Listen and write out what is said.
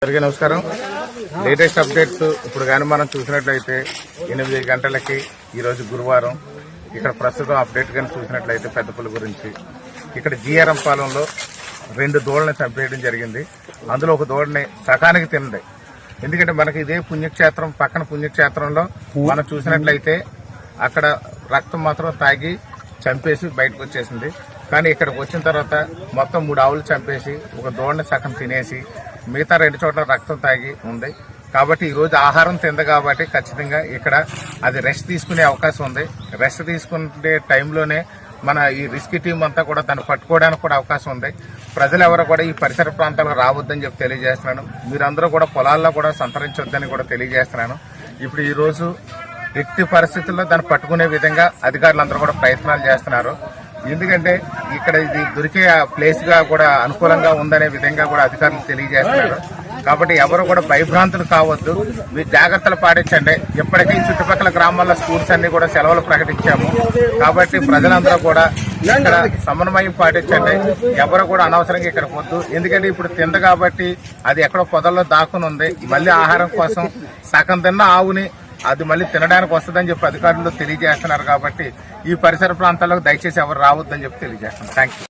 అందరికీ నమస్కారం. Latest updates ఇప్పుడు కానీ మనం చూసినట్లయితే 8 గంటలకి ఈరోజు గురువారం ఇక్కడ ప్రస్తుతం అప్డేట్ కానీ చూసినట్లయితే పెద్దపల్లి గురించి ఇక్కడ జీఆర్ఎం పాలెంలో 2 దూడల్ని చంపేయడం జరిగింది. అందులో ఒక దూడని సకానికి తిన్నది. ఎందుకంటే మనకి ఇదే పుణ్యక్షేత్రం పక్కన పుణ్యక్షేత్రంలో మనం చూసినట్లయితే అక్కడ రక్తం మాత్రం తాగి చంపేసి బయటకు వచ్చేసింది. కానీ ఇక్కడికి వచ్చిన తర్వాత మొత్తం 3 ఆవులు చంపేసి ఒక దూడని సగం తినేసి మిగతా 2 చోట్ల రక్తం తాగి ఉంది. కాబట్టి ఈ రోజు ఆహారం తింది కాబట్టి ఖచ్చితంగా ఇక్కడ అది రెస్ట్ తీసుకునే అవకాశం ఉంది. రెస్ట్ తీసుకునే టైంలోనే మన ఈ రెస్క్యూ టీం అంతా కూడా దాన్ని పట్టుకోవడానికి కూడా అవకాశం ఉంది. ప్రజలు ఎవరు కూడా ఈ పరిసర ప్రాంతాలకు రావద్దని చెప్పి తెలియజేస్తున్నాను. మీరందరూ కూడా పొలాల్లో కూడా సంతరించొద్దని కూడా తెలియజేస్తున్నాను. ఇప్పుడు ఈ రోజు ఎట్టి పరిస్థితుల్లో దాన్ని పట్టుకునే విధంగా అధికారులందరూ కూడా ప్రయత్నాలు చేస్తున్నారు. ఎందుకంటే ఇక్కడ ఇది దొరికే ప్లేస్ గా కూడా అనుకూలంగా ఉందనే విధంగా కూడా అధికారులు తెలియజేస్తున్నారు. కాబట్టి ఎవరు కూడా భయభ్రాంతులు కావద్దు, మీరు జాగ్రత్తలు పాటించండి. ఇప్పటికీ చుట్టుపక్కల గ్రామాల్లో స్కూల్స్ అన్ని కూడా సెలవులు ప్రకటించాము. కాబట్టి ప్రజలందరూ కూడా ఇక్కడ సమన్వయం పాటించండి. ఎవరు కూడా అనవసరంగా ఇక్కడ వద్దు. ఎందుకంటే ఇప్పుడు తింద కాబట్టి అది ఎక్కడో పొదల్లో దాక్కుని ఉంది. మళ్ళీ ఆహారం కోసం సగం తిన్న ఆవుని అది మళ్ళీ తినడానికి వస్తుందని చెప్పి అధికారులు తెలియజేస్తున్నారు. కాబట్టి ఈ పరిసర ప్రాంతాలకు దయచేసి ఎవరు రావద్దని చెప్పి తెలియజేస్తున్నారు. Thank you.